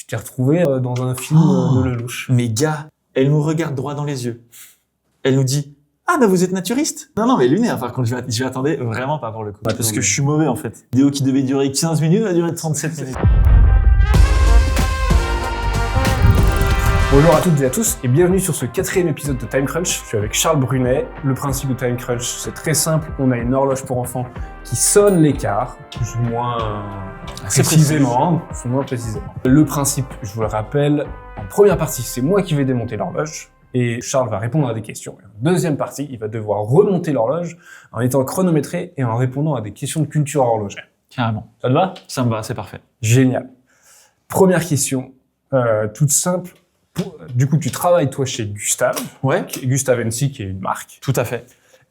t'es retrouvé dans un film de Lelouch. Mais gars, elle nous regarde droit dans les yeux. Elle nous dit « Ah, bah vous êtes naturiste ?» Non, mais lunaire, par contre, je m'attendais vraiment pas pour le coup. Parce que je suis mauvais, en fait. Vidéo qui devait durer 15 minutes va durer 37 minutes. Bonjour à toutes et à tous et bienvenue sur ce 4e épisode de Time Crunch. Je suis avec Charles Brunet. Le principe de Time Crunch, c'est très simple. On a une horloge pour enfants qui sonne les quarts, plus ou moins précisément. Le principe, je vous le rappelle, en première partie, c'est moi qui vais démonter l'horloge et Charles va répondre à des questions. En deuxième partie, il va devoir remonter l'horloge en étant chronométré et en répondant à des questions de culture horlogère. Carrément. Ça te va ? Ça me va, c'est parfait. Génial. Première question, toute simple. Du coup, tu travailles, toi, chez Gustave. Ouais. Gustave & Co, qui est une marque. Tout à fait.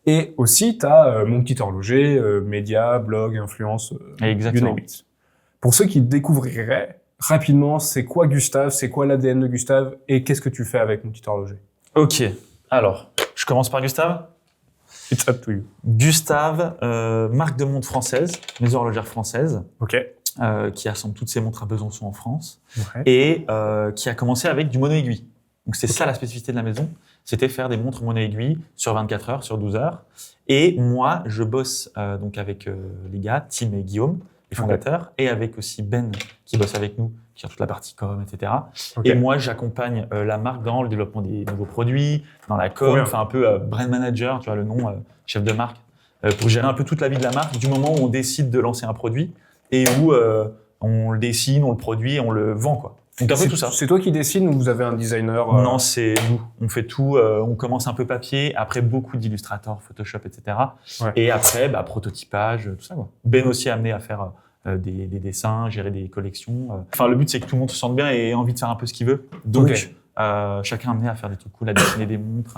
Et aussi, tu as Mon Petit Horloger, médias, blog, influence, Exactement. you name it. Pour ceux qui découvriraient, rapidement, c'est quoi Gustave, c'est quoi l'ADN de Gustave, et qu'est-ce que tu fais avec Mon Petit Horloger? Ok. Alors, je commence par Gustave. It's up to you. Gustave, marque de montre française, maison horlogère française. Ok. Qui assemble toutes ses montres à Besançon en France, Ouais. et qui a commencé avec du mono-aiguille. Donc c'est ça la spécificité de la maison, c'était faire des montres mono-aiguille sur 24 heures, sur 12 heures. Et moi, je bosse donc avec les gars, Tim et Guillaume, les fondateurs, et avec aussi Ben, qui bosse avec nous, qui a toute la partie com, etc. Okay. Et moi, j'accompagne la marque dans le développement des nouveaux produits, dans la com, enfin un peu brand manager, tu vois le nom, chef de marque, pour gérer un peu toute la vie de la marque, du moment où on décide de lancer un produit, et où on le dessine, on le produit et on le vend, quoi. Donc un peu tout ça. C'est toi qui dessine ou vous avez un designer Non, c'est nous. On fait tout. On commence un peu papier, après beaucoup d'Illustrator, Photoshop, etc. Ouais. Et après, prototypage, tout ça, quoi. Ben aussi est amené à faire des dessins, gérer des collections. Enfin, le but, c'est que tout le monde se sente bien et ait envie de faire un peu ce qu'il veut. Donc, chacun est amené à faire des trucs cool, à dessiner des montres,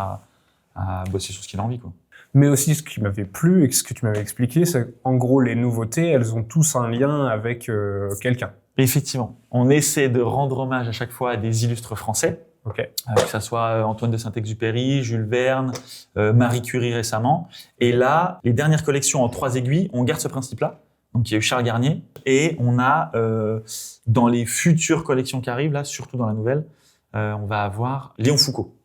à bosser sur ce qu'il a envie, quoi. Mais aussi, ce qui m'avait plu et ce que tu m'avais expliqué, c'est qu'en gros, les nouveautés, elles ont tous un lien avec quelqu'un. Effectivement. On essaie de rendre hommage à chaque fois à des illustres français. Okay. Que ça soit Antoine de Saint-Exupéry, Jules Verne, Marie Curie récemment. Et là, les dernières collections en 3 aiguilles, on garde ce principe-là. Donc, il y a eu Charles Garnier. Et on a, dans les futures collections qui arrivent, là, surtout dans la nouvelle, on va avoir Léon Foucault.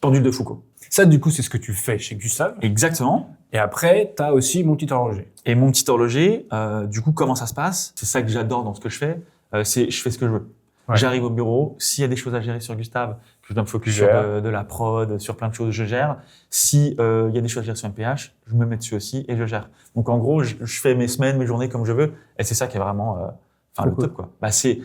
Pendule de Foucault. Ça, du coup, c'est ce que tu fais chez Gustave. Exactement. Et après, tu as aussi Mon Petit Horloger. Et Mon Petit Horloger, du coup, comment ça se passe? C'est ça que j'adore dans ce que je fais. C'est je fais ce que je veux. Ouais. J'arrive au bureau. S'il y a des choses à gérer sur Gustave, que je dois me focus sur de la prod, sur plein de choses, je gère. Si il y a des choses à gérer sur MPH, je me mets dessus aussi et je gère. Donc, en gros, je fais mes semaines, mes journées comme je veux. Et c'est ça qui est vraiment le top, quoi. C'est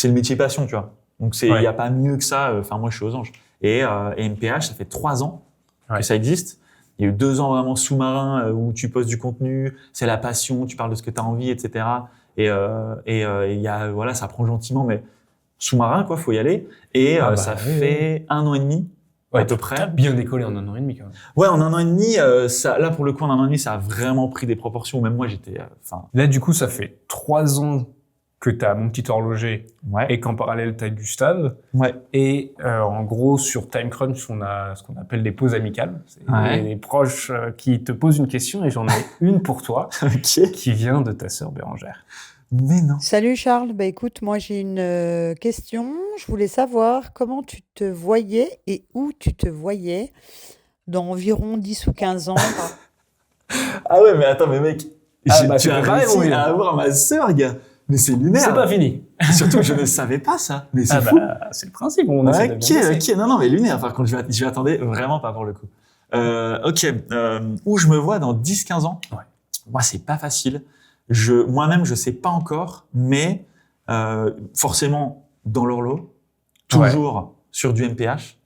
le métier passion, tu vois. Donc, il y a pas mieux que ça. Moi, je suis aux anges. Et MPH, ça fait 3 ans que ça existe. Il y a eu 2 ans vraiment sous-marin où tu postes du contenu, c'est la passion, tu parles de ce que tu as envie, etc. Et il y a, voilà, ça prend gentiment, mais sous-marin, quoi, faut y aller. Et ça fait 1 an et demi, à peu près. T'as bien décollé en 1 an et demi, quand même. Ouais, en 1 an et demi, là, pour le coup, en 1 an et demi, ça a vraiment pris des proportions. Même moi, j'étais, Là, du coup, ça fait 3 ans que tu as Mon Petit Horloger et qu'en parallèle, tu as Gustave. Ouais. Et en gros, sur Time Crunch, on a ce qu'on appelle des pauses amicales. C'est les proches qui te posent une question et j'en ai une pour toi qui vient de ta sœur Bérangère. Mais non. Salut Charles, écoute, moi j'ai une question. Je voulais savoir comment tu te voyais et où tu te voyais dans environ 10 ou 15 ans. Ah ouais, mais attends, mais mec, tu as réussi à avoir ma sœur, gars. Mais c'est lunaire. C'est pas fini. Surtout que je ne savais pas ça. Mais c'est fou. C'est le principe. On ok. Non, mais lunaire. Par contre, je m'attendais vraiment pas pour le coup. Où je me vois dans 10-15 ans. Ouais. Moi, c'est pas facile. Moi-même, je sais pas encore, mais forcément dans l'horlo, toujours sur du MPH,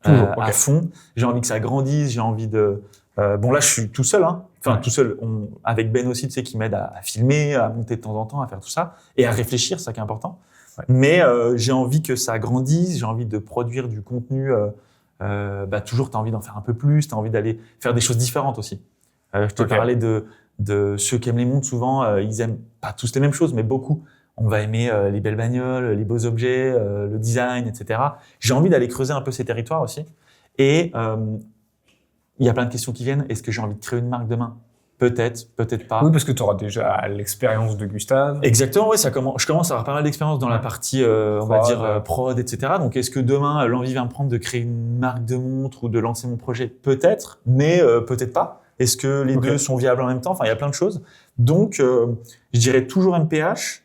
à fond. J'ai envie que ça grandisse. J'ai envie de. Là, je suis tout seul, hein. Enfin, tout seul, avec Ben aussi, tu sais, qui m'aide à filmer, à monter de temps en temps, à faire tout ça, et à réfléchir, c'est ça qui est important. Ouais. Mais j'ai envie que ça grandisse, j'ai envie de produire du contenu. Toujours, tu as envie d'en faire un peu plus, tu as envie d'aller faire des choses différentes aussi. Je te parlais de ceux qui aiment les montres, souvent, ils aiment pas tous les mêmes choses, mais beaucoup. On va aimer les belles bagnoles, les beaux objets, le design, etc. J'ai envie d'aller creuser un peu ces territoires aussi. Et il y a plein de questions qui viennent. Est-ce que j'ai envie de créer une marque demain? peut-être pas. Oui, parce que tu auras déjà l'expérience de Gustave. Exactement, oui, je commence à avoir pas mal d'expérience dans la partie, on va dire, prod, etc. Donc, est-ce que demain, l'envie va me prendre de créer une marque de montre ou de lancer mon projet? Peut-être, mais peut-être pas. Est-ce que les deux sont viables en même temps? Enfin, il y a plein de choses. Donc, je dirais toujours MPH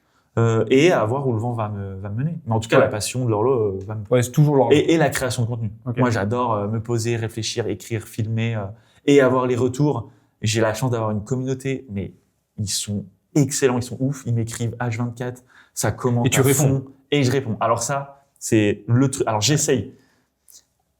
et à voir où le vent va me mener. Mais en tout cas, la passion de l'horloge va me... Ouais, c'est toujours l'horloge. Et la création de contenu. Moi, j'adore me poser, réfléchir, écrire, filmer et avoir les retours. J'ai la chance d'avoir une communauté, mais ils sont excellents, ils sont ouf, ils m'écrivent H24, ça commente. Et tu réponds. Et je réponds. Alors ça, c'est le truc. Alors j'essaye.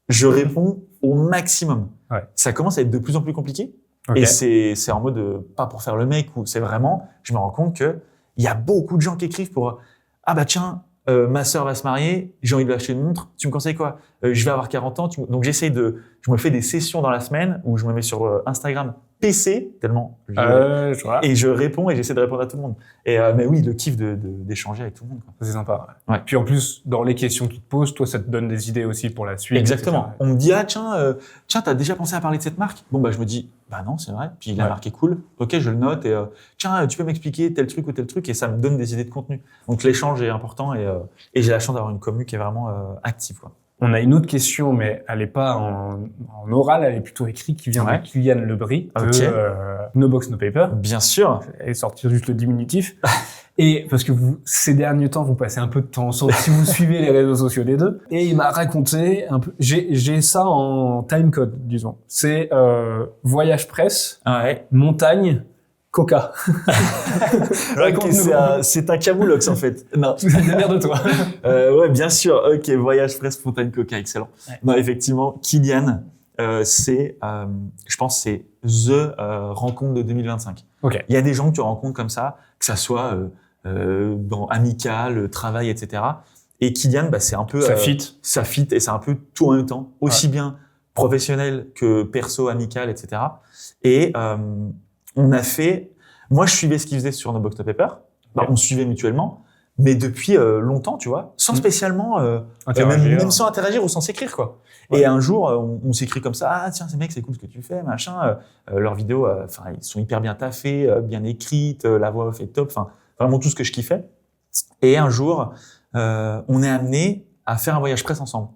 Je réponds au maximum. Ouais. Ça commence à être de plus en plus compliqué. Et c'est en mode, pas pour faire le mec, ou c'est vraiment, je me rends compte que il y a beaucoup de gens qui écrivent pour, ah bah tiens, ma sœur va se marier, j'ai envie de lui acheter une montre, tu me conseilles quoi? Je vais avoir 40 ans, donc je me fais des sessions dans la semaine où je me mets sur Instagram PC, tellement et je réponds et j'essaie de répondre à tout le monde. Et mais oui, le kiff d'échanger avec tout le monde, quoi. C'est sympa. Ouais. Puis en plus, dans les questions qu'ils te posent, toi, ça te donne des idées aussi pour la suite. Exactement. Etc. On me dit, ah tiens, t'as déjà pensé à parler de cette marque? Bon bah je me dis, bah non, c'est vrai. Puis la marque est cool. Ok, je le note et tiens, tu peux m'expliquer tel truc ou tel truc, et ça me donne des idées de contenu. Donc l'échange est important et j'ai la chance d'avoir une commu qui est vraiment active, quoi. On a une autre question, mais elle est pas en oral, elle est plutôt écrite, qui vient de Kylian Lebris, de No Box No Paper. Bien sûr. Et sortir juste le diminutif. Et parce que ces derniers temps, vous passez un peu de temps ensemble, si vous suivez les réseaux sociaux des deux. Et il m'a raconté un peu, j'ai ça en timecode, disons. C'est voyage presse, montagne, Coca. C'est un camoulox en fait. Non. Démerde-toi. Ouais, bien sûr. Ok, voyage presse, montagne, Coca, excellent. Ouais. Non, effectivement, Kylian, je pense, c'est the rencontre de 2025. Okay. Il y a des gens que tu rencontres comme ça, que ça soit dans amical, travail, etc. Et Kylian, bah, c'est un peu ça fit et c'est un peu tout en même temps, aussi bien professionnel que perso, amical, etc. Et on a fait. Moi, je suivais ce qu'il faisait sur No Box No Paper. Bah, on suivait mutuellement, mais depuis longtemps, tu vois, sans spécialement même sans interagir ou sans s'écrire, quoi. Ouais. Et un jour, on s'écrit comme ça. Ah tiens, ces mecs, c'est cool ce que tu fais, machin. Leurs vidéos, enfin, ils sont hyper bien taffées, bien écrites. La voix off est top. Enfin, vraiment tout ce que je kiffais. Et un jour, on est amené à faire un voyage presse ensemble,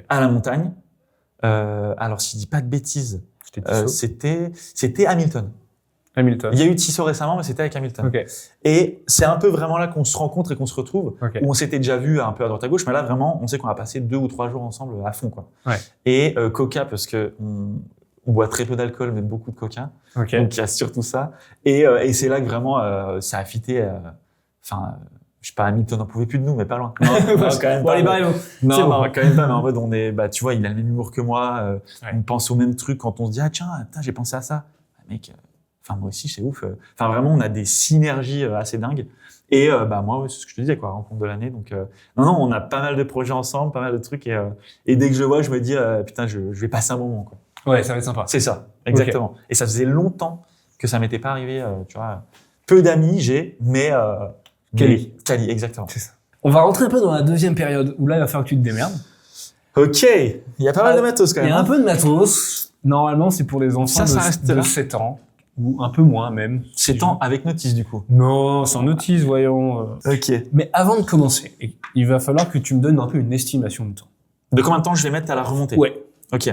à la montagne. Alors, si je dis pas de bêtises, c'était Hamilton. Il y a eu Tissot récemment, mais c'était avec Hamilton. Et c'est un peu vraiment là qu'on se rencontre et qu'on se retrouve. Où on s'était déjà vu un peu à droite à gauche, mais là vraiment, on sait qu'on a passé 2 ou 3 jours ensemble à fond, quoi. Et Coca, parce que on boit très peu d'alcool, mais beaucoup de Coca. Donc il y a surtout ça. Et c'est là que vraiment ça a fité. Enfin, je sais pas, Hamilton n'en pouvait plus de nous, mais pas loin. Non, quand même pas. Non, quand même pas. Mais en fait, on est, bah, tu vois, il a le même humour que moi. On pense au même truc quand on se dit, ah tiens, j'ai pensé à ça. Mec. Enfin, moi aussi, c'est ouf. Enfin, vraiment, on a des synergies assez dingues. Et bah moi, c'est ce que je te disais, quoi, rencontre de l'année. Donc, non, on a pas mal de projets ensemble, pas mal de trucs. Et dès que je le vois, je me dis, putain, je vais passer un moment, quoi. Ouais, ça va être sympa. C'est ça, exactement. Et ça faisait longtemps que ça m'était pas arrivé. Tu vois, peu d'amis j'ai, mais Cali, exactement. C'est ça. On va rentrer un peu dans la deuxième période où là, il va falloir que tu te démerdes. Ok, il y a pas mal de matos quand même. Il y a un peu de matos. Normalement, c'est pour les enfants de 7 ans. Ou un peu moins même. 7 ans avec notice du coup. Non, sans notice, voyons. Ok. Mais avant de commencer, il va falloir que tu me donnes un peu une estimation de temps. De combien de temps je vais mettre à la remontée? Ouais. Ok.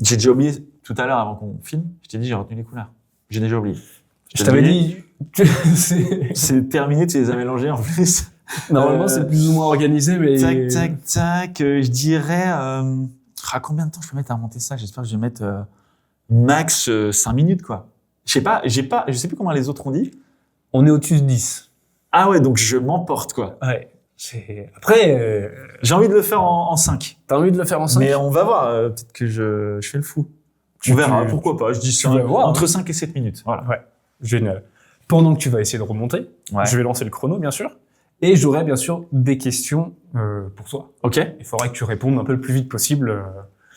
J'ai déjà oublié tout à l'heure avant qu'on filme. Je t'ai dit j'ai retenu les couleurs. J'ai déjà oublié. Je t'avais dit. C'est terminé, tu les as mélangés en plus. Normalement c'est plus ou moins organisé, mais. Tac. Je dirais. Combien de temps je peux mettre à remonter ça? J'espère que je vais mettre. Max 5 minutes, quoi. Je sais plus comment les autres ont dit. On est au-dessus de 10. Ah ouais, donc je m'emporte, quoi. Ouais. Après, j'ai envie de le faire en 5. T'as envie de le faire en 5? Mais on va voir, peut-être que je fais le fou. On verra, pourquoi pas. Je dis entre 5 et 7 minutes. Voilà. Ouais. Génial. Pendant que tu vas essayer de remonter, je vais lancer le chrono, bien sûr. Et j'aurai, bien sûr, des questions pour toi. Ok. Il faudrait que tu répondes un peu le plus vite possible.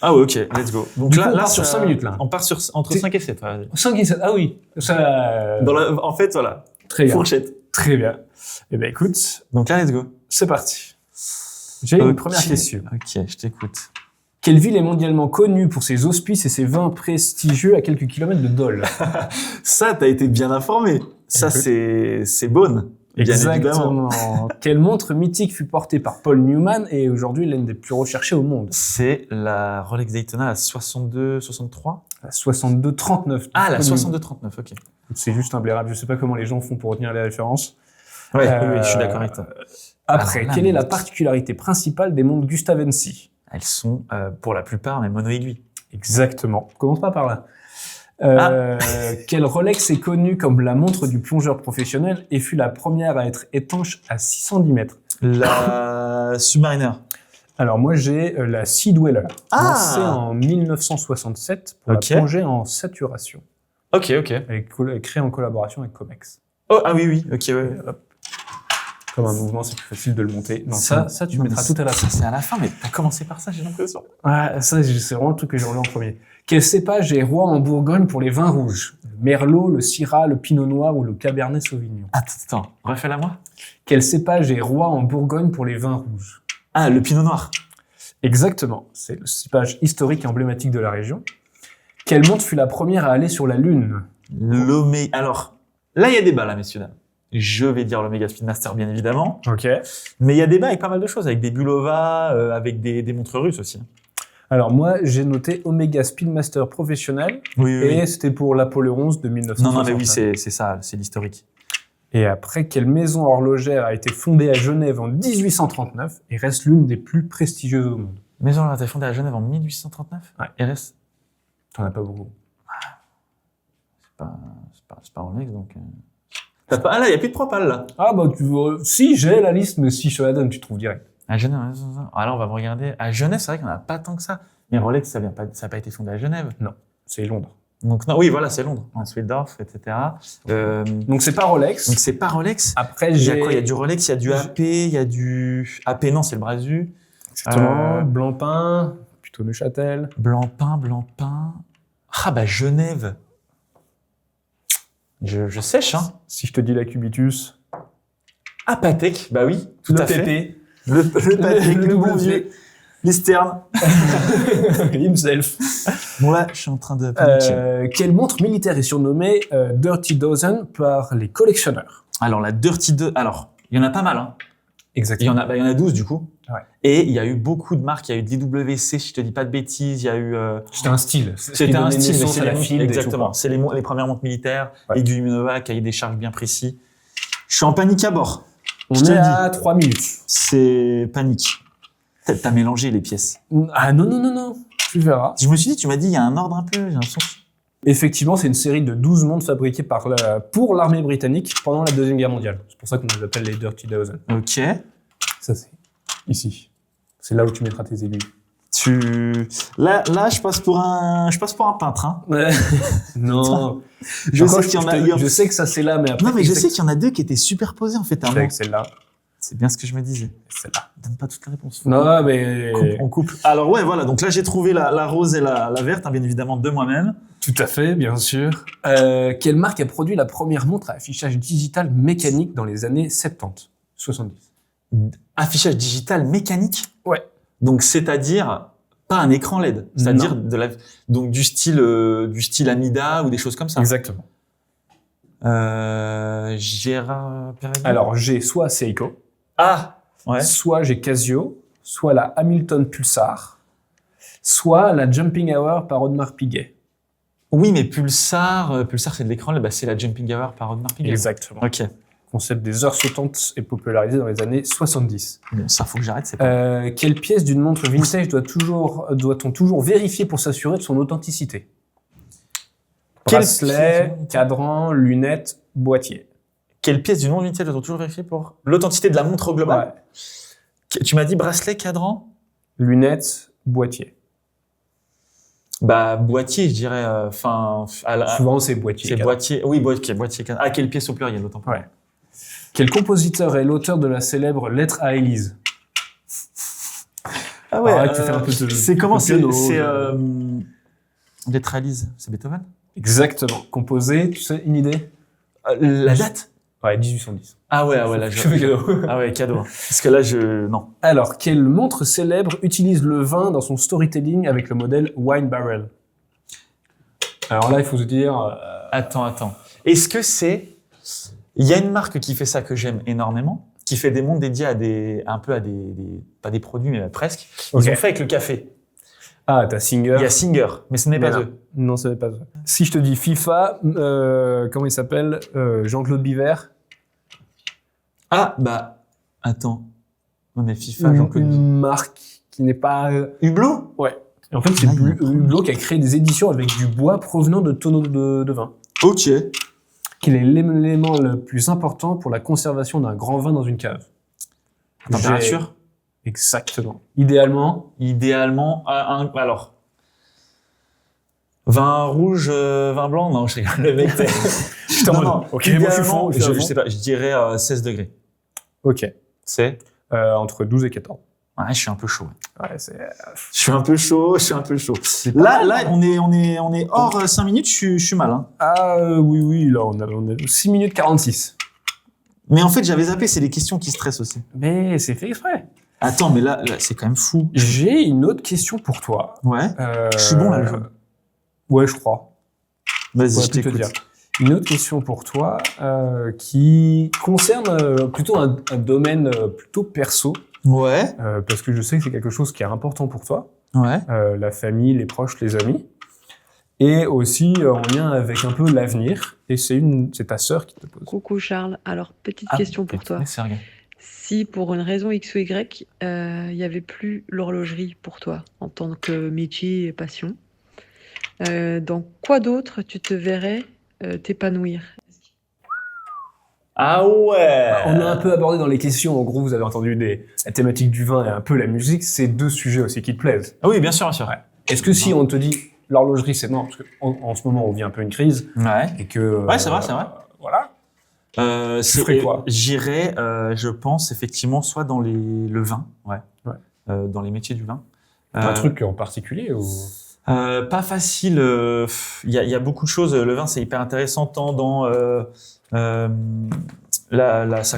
Ah ouais, ok, let's go. Donc là, on part sur 5 minutes, là. On part entre 5 et 7. 5 et 7, ah oui. Ça... En fait, voilà. Très bien. Fourchette. Très bien. Eh ben, écoute. Donc là, let's go. C'est parti. J'ai une première question. Ok, je t'écoute. Quelle ville est mondialement connue pour ses hospices et ses vins prestigieux à quelques kilomètres de Dole? Ça, t'as été bien informé. Ça, Écoute. c'est Beaune. Bien évidemment. Exactement. Quelle montre mythique fut portée par Paul Newman et est aujourd'hui l'une des plus recherchées au monde? C'est la Rolex Daytona, la 62-63. La 62-39. Ah, la 62-39, ok. C'est juste imblairable. Je sais pas comment les gens font pour retenir les références. Ouais, oui, je suis d'accord avec toi. Après, Alors là, quelle est la mais- particularité principale des montres Gustavensi? Elles sont, pour la plupart, mais mono-aiguille. Exactement. Commence pas par là. Quelle Rolex est connue comme la montre du plongeur professionnel et fut la première à être étanche à 610 mètres? La Submariner. Alors moi j'ai la Sea Dweller, Ah lancée en 1967 pour Ok. la plongée en saturation. Ok, ok. Elle est créée en collaboration avec Comex. Oh, ah oui, oui, ok, ouais. Hop. Comme un mouvement, c'est plus facile de le monter. Non, Ça- ça tu non, mettras mais tout à la fin. Ça, c'est à la fin, mais t'as commencé par ça, j'ai l'impression. Ah, ça, c'est vraiment le truc que j'ai relevé en premier. Quel cépage est roi en Bourgogne pour les vins rouges? Le Merlot, le Syrah, le Pinot Noir ou le Cabernet Sauvignon? Attends, refais-la moi. Quel cépage est roi en Bourgogne pour les vins rouges? Ah, le Pinot Noir. Exactement, c'est le cépage historique et emblématique de la région. Quelle montre fut la première à aller sur la Lune? Alors, là, il y a débat, là, messieurs, dames. Je vais dire l'Omega Speedmaster, bien évidemment. Ok. Mais il y a débat avec pas mal de choses, avec des Bulova, avec des montres russes aussi. Alors moi, j'ai noté Omega Speedmaster professionnel Oui, et c'était pour l'Apollo 11 de 1960. Non, mais oui, c'est ça, c'est l'historique. Et après, quelle maison horlogère a été fondée à Genève en 1839 et reste l'une des plus prestigieuses au monde? Maison a été fondée à Genève en 1839. Ouais. Et reste. T'en as pas beaucoup. C'est pas Rolex, donc. Ah là, il n'y a plus de propal, là. Ah bah si, j'ai la liste, mais si je te la donne, tu trouves direct. À Genève, alors on va me regarder. À Genève, c'est vrai qu'on n'a pas tant que ça. Mais Rolex, ça n'a pas été fondé à Genève. Non, c'est Londres. Donc, non, oui, voilà, c'est Londres. En Swildorf, etc. Donc c'est pas Rolex. Donc, c'est pas Rolex. Après, Il y a j'ai... quoi? Il y a du Rolex, il y a du AP, il y a du. AP, non, c'est le Brasu. Exactement, Blancpain, plutôt Neuchâtel. Blancpain. Ah, bah, Genève. Je sèche, hein. Si je te dis la Cubitus. Ah, Patek, bah oui, tout Le à fait. PP. Le Patek, le bon vieux. L'Isterne. Himself. Bon, là, je suis en train de paniquer. Quelle montre militaire est surnommée Dirty Dozen par les collectionneurs? Alors, la Dirty 2, alors, il y en a pas mal, hein. Exactement. Il y en a 12, du coup. Ouais. Et il y a eu beaucoup de marques. Il y a eu DWC, si je te dis pas de bêtises. Il y a eu, C'était un style. c'était un style, mais c'est la les montres, field. exactement. C'est les premières montres militaires, Ouais. et du Uminova, cahier des charges bien précis. Je suis en panique à bord. On Je te est le dis. à 3 minutes. C'est panique. T'as mélangé les pièces. Ah non. Tu verras. Je me suis dit, tu m'as dit, il y a un ordre un peu, j'ai l'impression. Effectivement, c'est une série de 12 montres fabriquées pour l'armée britannique pendant la Deuxième Guerre mondiale. C'est pour ça qu'on les appelle les Dirty Dozen. Ok. Ça, c'est ici. C'est là où tu mettras tes aiguilles. Là, je passe pour un peintre, hein. Non. Je Encore, sais qu'il y en a, je sais que ça, c'est là, mais après... non, mais je sais qu'il y en a deux qui étaient superposés, en fait, à un moment. que celle-là. C'est bien ce que je me disais. Celle-là. Donne pas toutes les réponses. Non, mais... On coupe. Alors ouais, voilà. Donc là, j'ai trouvé la rose et la verte, hein, bien évidemment, de moi-même. Tout à fait, bien sûr. Quelle marque a produit la première montre à affichage digital mécanique dans les années 70, 70? Affichage digital mécanique. Ouais. Donc c'est-à-dire pas un écran LED. C'est-à-dire donc du style Amida ou des choses comme ça. Exactement. Gérard Perregaux. Alors, j'ai soit Seiko, ouais. soit j'ai Casio, soit la Hamilton Pulsar, soit la Jumping Hour par Audemars Piguet. Oui, mais Pulsar c'est de l'écran LED. Bah, c'est la Jumping Hour par Audemars Piguet. Exactement. Ok. Le concept des heures sautantes est popularisé dans les années 70. Bon, ça faut que j'arrête. C'est pas. Quelle pièce d'une montre vintage doit-on toujours vérifier pour s'assurer de son authenticité? Bracelet, cadran, lunettes, boîtier. Quelle pièce d'une montre vintage doit-on toujours vérifier pour l'authenticité de la montre au global? Ouais. Tu m'as dit bracelet, cadran? Lunettes, boîtier. Bah, boîtier, je dirais, Souvent, c'est boîtier. c'est cadran. boîtier. Oui, boîtier, cadran. Ah, quelle pièce au pluriel, autant pour moi. Ouais. Quel compositeur est l'auteur de la célèbre Lettre à Élise? Ah Arrête de faire un peu de- c'est comment, de piano, c'est Lettre à Élise, c'est Beethoven? Exactement. Composé, tu sais, une idée? La date? Ouais, 1810. Ah ouais, là, Je fais cadeau. Ah ouais, cadeau. Parce que là, non. Alors, quelle montre célèbre utilise le vin dans son storytelling avec le modèle Wine Barrel? Alors là, il faut se dire... Attends. Est-ce que il y a une marque qui fait ça que j'aime énormément, qui fait des montres dédiées à pas des produits, mais presque. Ils ont fait avec le café. Ah, t'as Singer. Il y a Singer, mais ce n'est pas eux. Non, ce n'est pas eux. Si je te dis FIFA, comment il s'appelle? Jean-Claude Biver. Ah, attends. Non, mais FIFA, Jean-Claude Biver. Une marque qui n'est pas... Hublot? Ouais. Et en fait, c'est Hublot qui a créé des éditions avec du bois provenant de tonneaux de vin. Ok. Quel est l'élément le plus important pour la conservation d'un grand vin dans une cave? Température? Exactement. Idéalement, alors, vin rouge, vin blanc, non, je rigole, le mec. non. Ok, moi je suis fond. Je sais pas, je dirais 16 degrés. Ok. C'est entre 12 et 14. Ouais, je suis un peu chaud. Ouais, Je suis un peu chaud. Là, on est hors 5 minutes, je suis mal. Hein. Ah oui, là on a 6 minutes 46. Mais en fait, j'avais zappé, c'est les questions qui stressent aussi. Mais c'est fait exprès. Attends, mais là c'est quand même fou. J'ai une autre question pour toi. Ouais. Je suis bon là, le jeu. Ouais, je crois. Vas-y, je t'écoute. Une autre question pour toi qui concerne plutôt un domaine plutôt perso. Ouais. Parce que je sais que c'est quelque chose qui est important pour toi. Ouais. La famille, les proches, les amis. Et aussi en lien avec un peu l'avenir. Et c'est ta sœur qui te pose. Coucou Charles, alors petite question pour toi. Serge. Si pour une raison X ou Y, il n'y avait plus l'horlogerie pour toi en tant que métier et passion, dans quoi d'autre tu te verrais t'épanouir? Ah ouais. On a un peu abordé dans les questions, en gros vous avez entendu la thématique du vin et un peu la musique, c'est deux sujets aussi qui te plaisent. Ah oui, bien sûr. Ouais. Est-ce que si on te dit l'horlogerie c'est mort, parce qu'en ce moment on vit un peu une crise, ouais. Et que... Ouais, c'est vrai. Voilà. Tu ferais quoi? J'irais, je pense, effectivement, soit dans le vin, dans les métiers du vin. Un truc en particulier ou... Pas facile. Il y a beaucoup de choses. Le vin, c'est hyper intéressant tant dans sa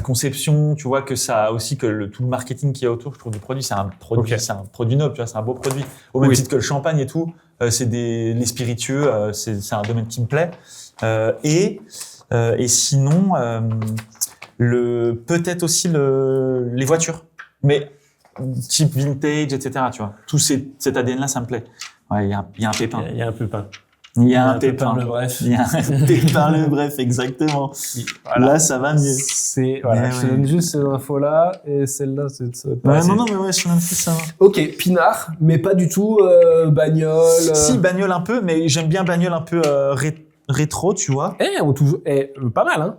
conception. Tu vois que ça a aussi que tout le marketing qu'il y a autour. Je trouve du produit, c'est un produit, c'est un produit noble. Tu vois, c'est un beau produit. Au même titre que le champagne et tout. C'est les spiritueux. C'est un domaine qui me plaît. Et sinon, peut-être aussi les voitures, mais type vintage, etc. Tu vois, tout cet ADN-là, ça me plaît. Ouais, il y a un pépin. Il y a un pépin. Il y a un pépin. Le bref. Il y a un pépin le bref, exactement. Voilà. Là, ça va mieux. Je te donne juste ces infos-là et celle-là, c'est non, mais ouais, je suis même plus ça. Ok, pinard, mais pas du tout bagnole. Si, bagnole un peu, mais j'aime bien bagnole un peu rétro, tu vois. Pas mal, hein.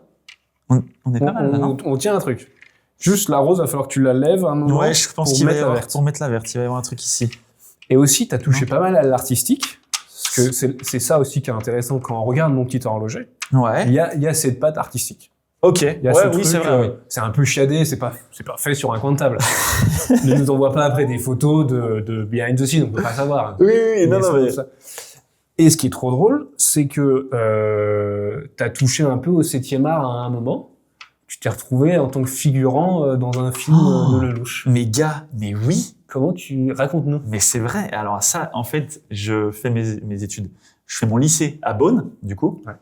On est pas mal, non? On tient un truc. Juste la rose, il va falloir que tu la lèves un moment. Ouais, je pense qu'il va y avoir, pour mettre la verte, il va y avoir un truc ici. Et aussi, tu as touché pas mal à l'artistique. Parce que c'est ça aussi qui est intéressant quand on regarde mon petit horloger. Ouais. Il y a cette patte artistique. Ok. Oui, c'est vrai. C'est un peu chiadé, c'est pas fait sur un coin de table. Ne nous envoie pas après des photos de behind the scene, on peut pas savoir. Hein. Oui, non. Et ce qui est trop drôle, c'est que t'as touché un peu au 7e art à un moment. Tu t'es retrouvé en tant que figurant dans un film de Lelouch. Mais gars, mais oui. Comment raconte-nous? Mais c'est vrai. Alors ça, en fait, je fais mes études. Je fais mon lycée à Beaune, du coup. Ouais.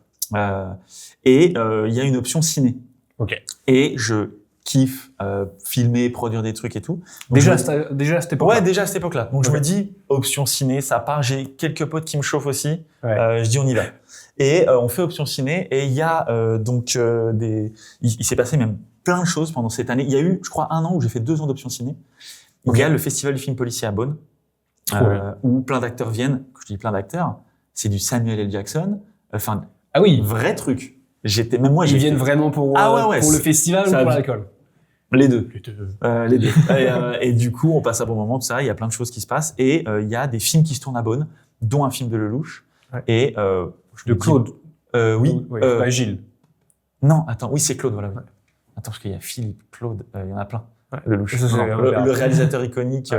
Et il y a une option ciné. Ok. Et je kiffe filmer, produire des trucs et tout. Donc déjà à cette époque-là. Ouais, déjà à cette époque-là. Donc je me dis, option ciné, ça part. J'ai quelques potes qui me chauffent aussi. Ouais. Je dis, on y va. Et on fait option ciné. Et il y a il s'est passé même plein de choses pendant cette année. Il y a eu, je crois, 1 an où j'ai fait 2 ans d'option ciné. Il y a le festival du film policier à Beaune, où plein d'acteurs viennent. Quand je dis plein d'acteurs, c'est du Samuel L. Jackson. Enfin, vrai truc. Ils viennent vraiment pour le festival ou pour l'école? Les deux. Et du coup, on passe un bon moment, tout ça. Il y a plein de choses qui se passent. Et il y a des films qui se tournent à Beaune, dont un film de Lelouch. Ouais. Et de Claude. Oui. Pas Gilles. Non, attends. Oui, c'est Claude, voilà. Ouais. Attends, parce qu'il y a Philippe, Claude, il y en a plein. Ouais. Lelouch. Le réalisateur iconique,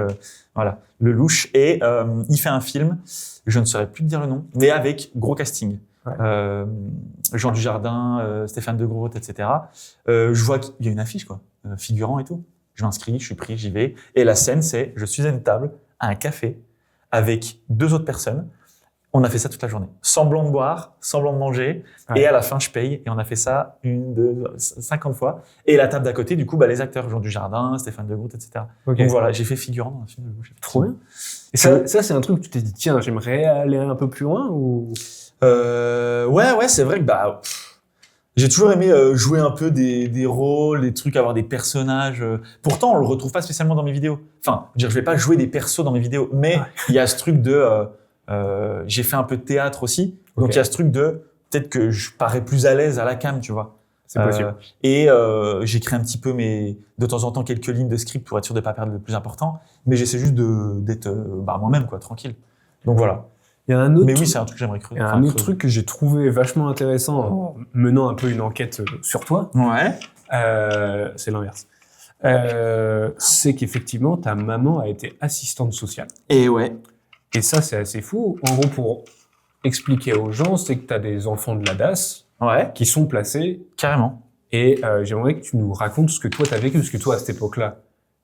Lelouch. Et il fait un film, je ne saurais plus te dire le nom, mais avec gros casting. Jean Dujardin, Stéphane De Groot, etc. Je vois qu'il y a une affiche, quoi, figurant et tout. Je m'inscris, je suis pris, j'y vais. Et la scène, c'est, je suis à une table, à un café, avec 2 autres personnes. On a fait ça toute la journée. Semblant de boire, semblant de manger. Et à la fin, je paye. Et on a fait ça 1, 2, 50 fois. Et la table d'à côté, du coup, les acteurs, Jean Dujardin, Stéphane De Groot, etc. Donc voilà, j'ai fait figurant dans un film de bouche. Trop bien. Et ça, c'est un truc où tu t'es dit, tiens, j'aimerais aller un peu plus loin ou... Ouais, c'est vrai que j'ai toujours aimé jouer un peu des rôles, des trucs, avoir des personnages. Pourtant, on le retrouve pas spécialement dans mes vidéos. Enfin, je vais pas jouer des persos dans mes vidéos, mais il y a ce truc de... j'ai fait un peu de théâtre aussi, donc il y a ce truc de peut-être que je parais plus à l'aise à la cam, tu vois. C'est possible. Et j'écris un petit peu de temps en temps quelques lignes de script pour être sûr de pas perdre le plus important, mais j'essaie juste d'être moi-même, quoi, tranquille. Donc voilà. Il y a un autre mais oui, c'est un truc que j'aimerais creuser. Il y a un autre truc que j'ai trouvé vachement intéressant en menant un peu une enquête sur toi. Ouais. C'est l'inverse. C'est qu'effectivement, ta maman a été assistante sociale. Et ouais. Et ça, c'est assez fou. En gros, pour expliquer aux gens, c'est que tu as des enfants de la DAS qui sont placés. Carrément. Et j'aimerais que tu nous racontes ce que toi, tu as vécu. Parce que toi, à cette époque-là,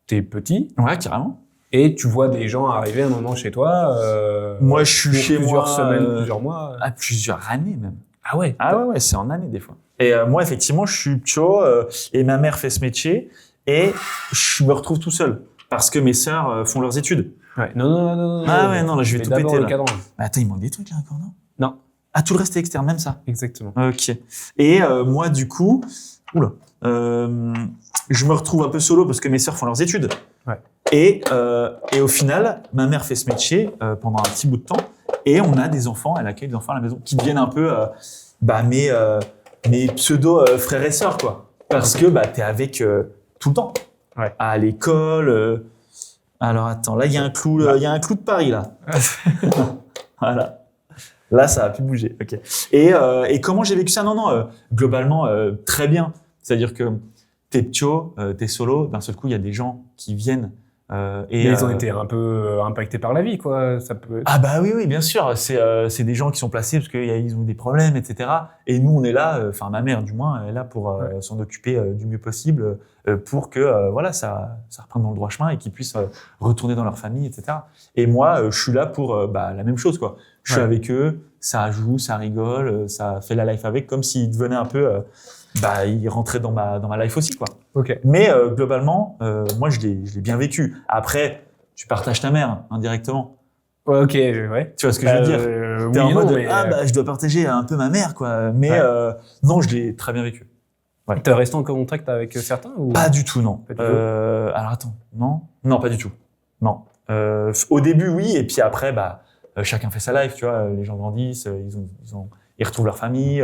tu es petit. Ouais, carrément. Et tu vois des gens arriver un moment chez toi. Moi, je suis chez plusieurs moi. Semaines, plusieurs mois. Plusieurs années même. Ah ouais. Ouais, c'est en années des fois. Et moi, effectivement, je suis ptio et ma mère fait ce métier et je me retrouve tout seul parce que mes sœurs font leurs études. Ouais. Non. Ah ouais, non, là, je vais tout péter. Le là. cadran. Mais attends, il manque des trucs là encore, non? Non. Ah, tout le reste est externe, même ça? Exactement. Ok. Et moi, du coup, je me retrouve un peu solo parce que mes sœurs font leurs études. Ouais. Et au final, ma mère fait ce métier pendant un petit bout de temps et on a des enfants, elle accueille des enfants à la maison qui deviennent un peu mes pseudo frères et sœurs, quoi. Parce que t'es avec tout le temps. Ouais. À l'école. Alors attends, là il y a un clou, il y a un clou de Paris là. Voilà. Là ça a pu bouger. Ok. Et comment j'ai vécu ça? Non, globalement très bien. C'est-à-dire que t'es ptio, t'es solo, d'un seul coup il y a des gens qui viennent. Mais ils ont été un peu impactés par la vie, quoi. Ça peut... Ah bah oui, bien sûr. C'est des gens qui sont placés parce qu'ils ont des problèmes, etc. Et nous, on est là, enfin ma mère du moins, elle est là pour s'en occuper du mieux possible, pour que ça reprenne dans le droit chemin et qu'ils puissent retourner dans leur famille, etc. Et moi, je suis là pour la même chose, quoi. Je suis avec eux, ça joue, ça rigole, ça fait la life avec, comme s'ils devenaient un peu, ils rentraient dans ma life aussi, quoi. Ok. Mais globalement, moi, je l'ai bien vécu. Après, tu partages ta mère indirectement. Ouais, ok, ouais. Tu vois ce que je veux dire? T'es en mode, je dois partager un peu ma mère, quoi. Mais non, je l'ai très bien vécu. Ouais. T'es resté en contact avec certains ou... Pas du tout, non. Pas du tout. Alors attends, non, pas du tout. Non. Au début, oui, et puis après, chacun fait sa life, tu vois. Les gens grandissent, ils retrouvent leur famille.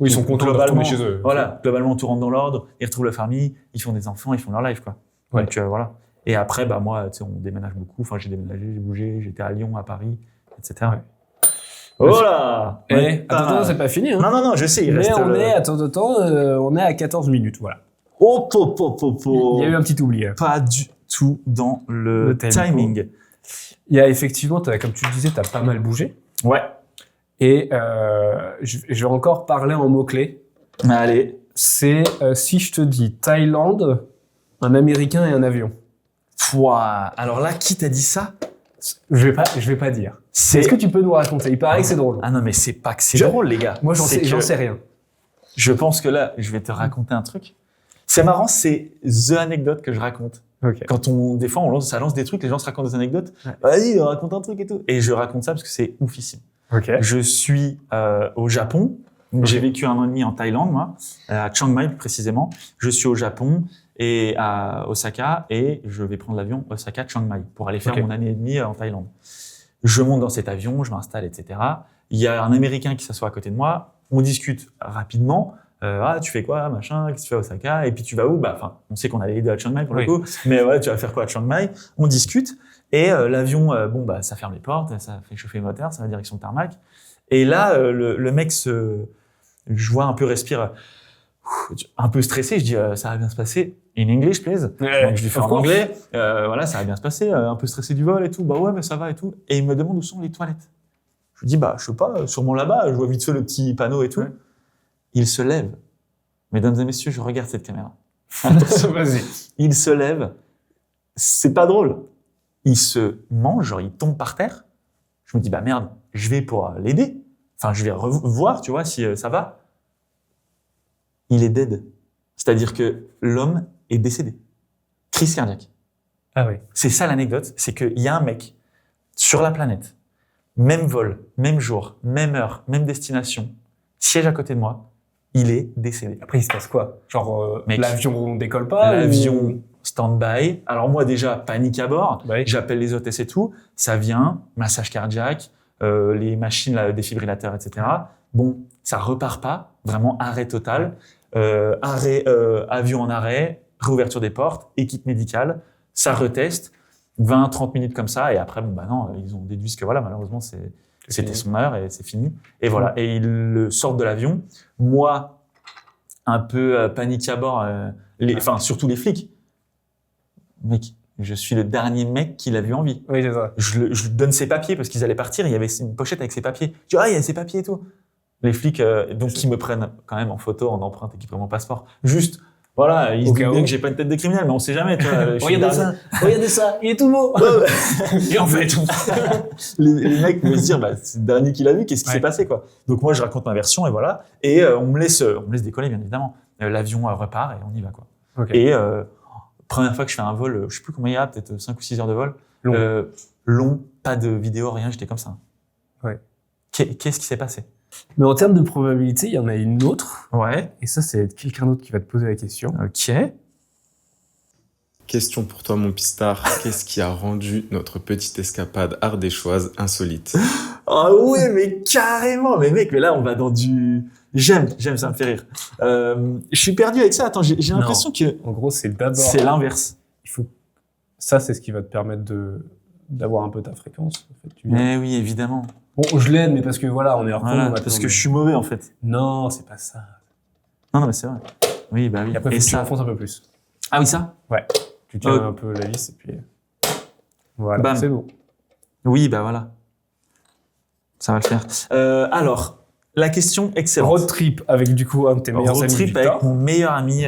Ils sont contents de retourner chez eux. Voilà, globalement, tout rentre dans l'ordre. Ils retrouvent leur famille, ils font des enfants, ils font leur life, quoi. Ouais. Donc voilà. Et après, moi, tu sais, on déménage beaucoup. Enfin, j'ai déménagé, j'ai bougé, j'étais à Lyon, à Paris, etc. Ouais. Voilà. Attends, c'est pas fini. Hein. Non, je sais. Il reste. On est à 14 minutes, voilà. Oh. Il y a eu un petit oubli. Pas du tout dans le timing. Il y a effectivement, comme tu le disais, t'as pas mal bougé. Ouais. Et je vais encore parler en mots-clés. Allez. C'est si je te dis Thaïlande, un Américain et un avion. Alors là, qui t'a dit ça? Je vais pas dire. Est-ce que tu peux nous raconter? Il paraît que c'est drôle. Ah non, mais c'est pas que c'est drôle, les gars. Moi, j'en sais rien. Je pense que là, je vais te raconter un truc. C'est marrant, c'est the anecdote que je raconte. Okay. Quand des fois, ça lance des trucs, les gens se racontent des anecdotes. Ouais. Vas-y, raconte un truc et tout. Et je raconte ça parce que c'est oufissime. Okay. Je suis au Japon. Okay. J'ai vécu 1 an et demi en Thaïlande, moi, à Chiang Mai plus précisément. Je suis au Japon et à Osaka et je vais prendre l'avion Osaka-Chiang Mai pour aller faire mon année et demie en Thaïlande. Je monte dans cet avion, je m'installe, etc. Il y a un Américain qui s'assoit à côté de moi. On discute rapidement. Tu fais quoi, machin, qu'est-ce que tu fais à Osaka? Et puis tu vas où? On sait qu'on allait aider à Chiang Mai pour le coup. Mais tu vas faire quoi à Chiang Mai? On discute. Et l'avion, ça ferme les portes, ça fait chauffer le moteur, ça va direction tarmac. Et là, le mec je vois un peu respire, un peu stressé. Je dis, ça va bien se passer. In English, please. Donc je lui fais en anglais. Ça va bien se passer. Un peu stressé du vol et tout. Ouais, mais ça va et tout. Et il me demande où sont les toilettes. Je Je lui dis, je sais pas, sûrement là-bas, je vois vite fait le petit panneau et tout. Ouais. Il se lève. Mesdames et messieurs, je regarde cette caméra. Vas-y. Il se lève. C'est pas drôle. Il se mange, genre il tombe par terre. Je me dis, merde, je vais pour l'aider. Enfin, je vais voir, tu vois, si ça va. Il est dead. C'est-à-dire que l'homme est décédé. Crise cardiaque. Ah oui. C'est ça l'anecdote, c'est qu'il y a un mec sur la planète, même vol, même jour, même heure, même destination, siège à côté de moi, il est décédé. Après, il se passe quoi? Genre, l'avion décolle pas? L'avion stand-by. Alors moi déjà, panique à bord, j'appelle les hôtesses et tout, ça vient, massage cardiaque, les machines, là, défibrillateurs, etc. Bon, ça repart pas, vraiment arrêt total, avion en arrêt, réouverture des portes, équipe médicale, ça reteste, 20-30 minutes comme ça, et après, non, ils ont déduit que voilà, malheureusement, c'était son heure et c'est fini. Et voilà, et ils le sortent de l'avion. Moi, un peu panique à bord, enfin, surtout les flics. Mec, je suis le dernier mec qui l'a vu en vie. Oui, c'est ça. Je lui donne ses papiers parce qu'ils allaient partir, il y avait une pochette avec ses papiers. Je dis, il y a ses papiers et tout. Les flics, donc, qui me prennent quand même en photo, en empreinte et qui prennent mon passeport. Juste, voilà, ils se disent bien que j'ai pas une tête de criminel, mais on sait jamais, tu vois. Regardez ça, il est tout beau. Et en fait, les mecs pouvaient se dire, c'est le dernier qui l'a vu, qu'est-ce qui s'est passé, quoi. Donc moi, je raconte ma version et voilà. Et on me laisse décoller, bien évidemment. L'avion repart et on y va, quoi. Okay. Et première fois que je fais un vol, je sais plus combien il y a, peut-être 5 ou 6 heures de vol. Long. Pas de vidéo, rien, j'étais comme ça. Ouais. Qu'est-ce qui s'est passé? Mais en termes de probabilité, il y en a une autre. Ouais. Et ça, c'est quelqu'un d'autre qui va te poser la question. Ok. Question pour toi, mon pistard. Qu'est-ce qui a rendu notre petite escapade ardéchoise insolite? Ah ouais, mais carrément. Mais mec, mais là, on va dans du... J'aime, ça me fait rire. Je suis perdu avec ça. Attends, j'ai l'impression que... En gros, c'est d'abord... C'est l'inverse. Ça, c'est ce qui va te permettre d'avoir un peu ta fréquence. En fait. Mais oui, évidemment. Bon, je l'aide, mais parce que voilà, on est hors voilà, parce que je suis mauvais, en fait. Non, c'est pas ça. Non, mais c'est vrai. Oui, oui. Et après, faut que tu enfonces un peu plus. Ah oui, ça? Ouais. Tu tiens un peu la vis et puis... Voilà, c'est bon. Oui, voilà. Ça va le faire. Alors, la question excellente. Road trip avec du coup un de tes meilleurs amis, Road trip Victor. avec mon meilleur ami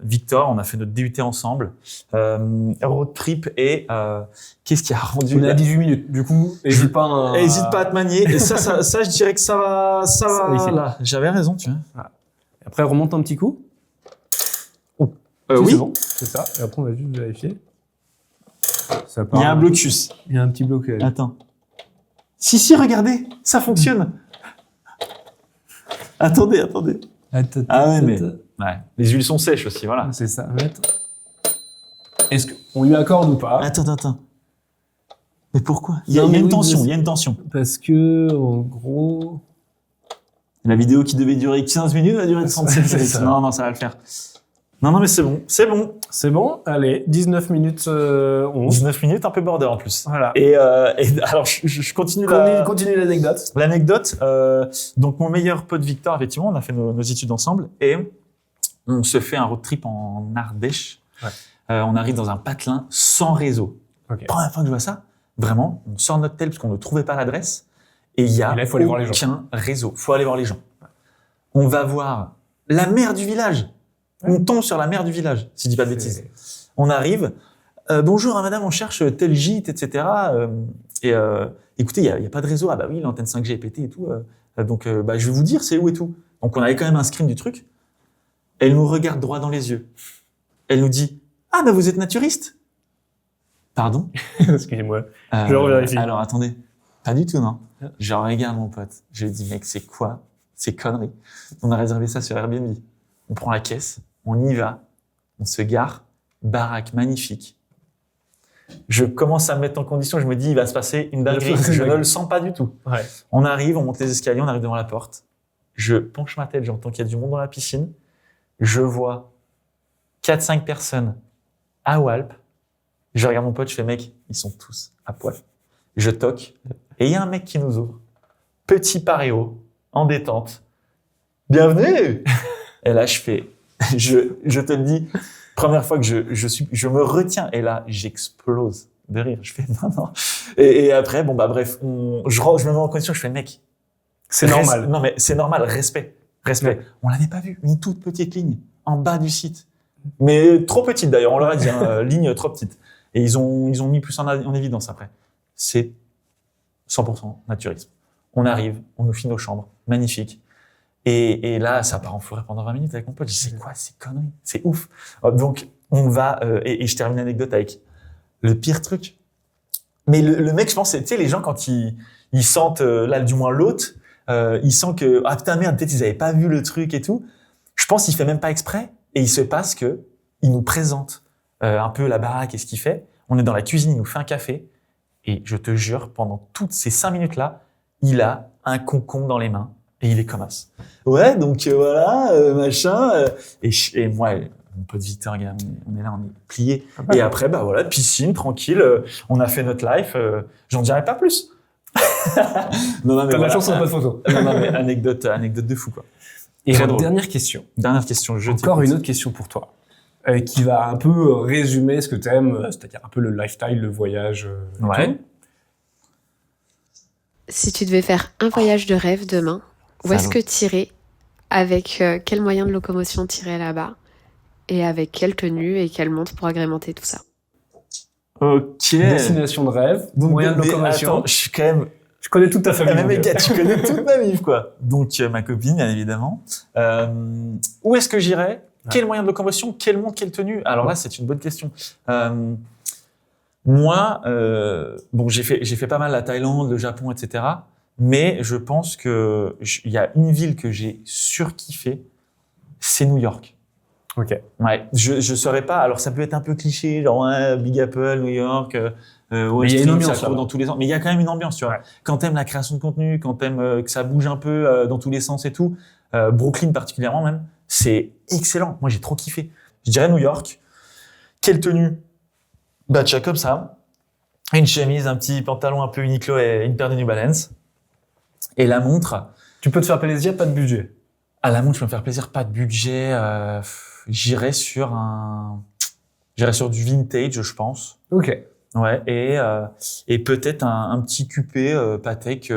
Victor. On a fait notre DUT ensemble. Road trip et qu'est-ce qui a rendu... On est à 18 minutes. Du coup, hésite pas à te manier. Et ça, je dirais que ça va là. J'avais raison, tu vois. Voilà. Après, remonte un petit coup. Oui. C'est bon, c'est ça. Et après, on va juste vérifier. Ça part. Il y a un blocus. Il y a un petit blocage. Attends. Si, regardez, ça fonctionne. Attendez. Mais les huiles sont sèches aussi, voilà. C'est ça. Est-ce qu'on lui accorde ou pas? Attends. Mais pourquoi? Il y a une tension. Parce que, en gros... La vidéo qui devait durer 15 minutes va durer 37 minutes. Non, ça va le faire. Non, mais c'est bon. C'est bon. Allez, 19 minutes 11. 19 minutes, un peu border en plus. Voilà. Et alors, je continue Continue l'anecdote. L'anecdote, donc mon meilleur pote Victor, effectivement, on a fait nos études ensemble et on se fait un road trip en Ardèche. Ouais. On arrive dans un patelin sans réseau. Okay. Première fois que je vois ça, vraiment, on sort de notre tel parce qu'on ne trouvait pas l'adresse et il y a aucun réseau. Faut aller voir les gens. On va voir la mère du village. On tombe sur la mère du village, si je dis pas de bêtises. On arrive. Bonjour, madame, on cherche tel gîte, etc. Écoutez, il y a pas de réseau. Ah bah oui, l'antenne 5G est pétée et tout. Donc, je vais vous dire, c'est où et tout. Donc, on avait quand même un screen du truc. Elle nous regarde droit dans les yeux. Elle nous dit, ah, bah vous êtes naturiste? Pardon? Excusez-moi. Je revérifie. Alors, attendez. Pas du tout, non. Je regarde mon pote. Je lui dis, mec, c'est quoi ces conneries? On a réservé ça sur Airbnb. On prend la caisse. On y va, on se gare, baraque magnifique. Je commence à me mettre en condition, je me dis, il va se passer une dinguerie, je ne le sens pas du tout. Ouais. On arrive, on monte les escaliers, on arrive devant la porte. Je penche ma tête, j'entends qu'il y a du monde dans la piscine. Je vois 4-5 personnes à Walp. Je regarde mon pote, je fais, mec, ils sont tous à poil. Je toque, et il y a un mec qui nous ouvre. Petit paréo, en détente. Bienvenue! Et là, je fais... Je te le dis, première fois que je me retiens et là, j'explose de rire. Je fais non. Et après, bon, bah, bref, je me mets en condition, je fais, mec. C'est normal. Non, mais c'est normal, respect. Ouais. On l'avait pas vu. Une toute petite ligne en bas du site. Mais trop petite d'ailleurs, on leur a dit, ligne trop petite. Et ils ont mis plus en évidence après. C'est 100% naturisme. On arrive, on nous file nos chambres, magnifique. Et là, ça part en forêt pendant 20 minutes avec mon pote. Je dis, c'est quoi ces conneries? C'est ouf. Donc, on va, et je termine l'anecdote avec le pire truc. Mais le mec, je pense, tu sais, les gens, quand ils sentent, là, du moins l'hôte, ils sentent que, ah putain, merde, peut-être ils avaient pas vu le truc et tout. Je pense qu'il fait même pas exprès. Et il se passe que, il nous présente, un peu la baraque et ce qu'il fait. On est dans la cuisine, il nous fait un café. Et je te jure, pendant toutes ces 5 minutes-là, il a un concombre dans les mains. Et il est comme ça. Ouais, donc voilà, machin. Et moi, mon pote Victor, gars, on est là, on est pliés. Et après, bah voilà, piscine, tranquille. On a fait notre life. J'en dirai pas plus. Non, mais t'as de la chance, on n'a pas de photo. Non, mais anecdote de fou, quoi. Et dernière question. Dernière question. Encore une autre question pour toi, qui va un peu résumer ce que t'aimes, c'est-à-dire un peu le lifestyle, le voyage. Ouais. Si tu devais faire un voyage de rêve demain, où est-ce que t'irais? Avec quel moyen de locomotion t'irais là-bas? Et avec quelle tenue et quelle montre pour agrémenter tout ça? Ok. Destination de rêve, donc moyen de locomotion. Attends, je connais toute ta famille. Mais gars, tu connais toute ma vie, quoi. Donc, ma copine, bien évidemment. Où est-ce que j'irais? Quel moyen de locomotion? Quelle montre? Quelle tenue? Alors là, c'est une bonne question. Moi, bon, j'ai fait pas mal la Thaïlande, le Japon, etc. Mais je pense que il y a une ville que j'ai surkiffé, c'est New York. Ok. Ouais. Je saurais pas. Alors ça peut être un peu cliché, genre Big Apple, New York. Mais il y a une ambiance ça court dans tous les sens. Mais il y a quand même une ambiance, tu vois. Ouais. Quand t'aimes la création de contenu, quand t'aimes que ça bouge un peu dans tous les sens et tout, Brooklyn particulièrement même, c'est excellent. Moi j'ai trop kiffé. Je dirais New York. Quelle tenue? Bah tu as comme ça, une chemise, un petit pantalon un peu Uniqlo et une paire de New Balance. Et la montre. Tu peux te faire plaisir, pas de budget. À la montre, je peux me faire plaisir, pas de budget. J'irais sur du vintage, je pense. Ok. Ouais. Et peut-être un petit cupé Patek,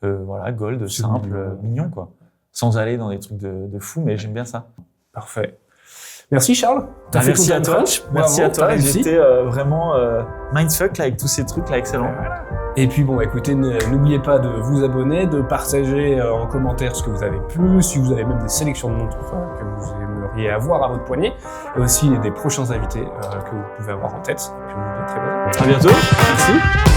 voilà, gold, simple, mignon, quoi. Sans aller dans des trucs de fou, mais j'aime bien ça. Parfait. Merci Charles. Merci à toi. Merci à toi. J'étais vraiment mindfuck là avec tous ces trucs là, excellent. Et puis bon, écoutez, n'oubliez pas de vous abonner, de partager en commentaire ce que vous avez plu, si vous avez même des sélections de montres que vous aimeriez avoir à votre poignet, et aussi des prochains invités que vous pouvez avoir en tête. Et puis on vous dit à très bientôt. À bientôt. Merci.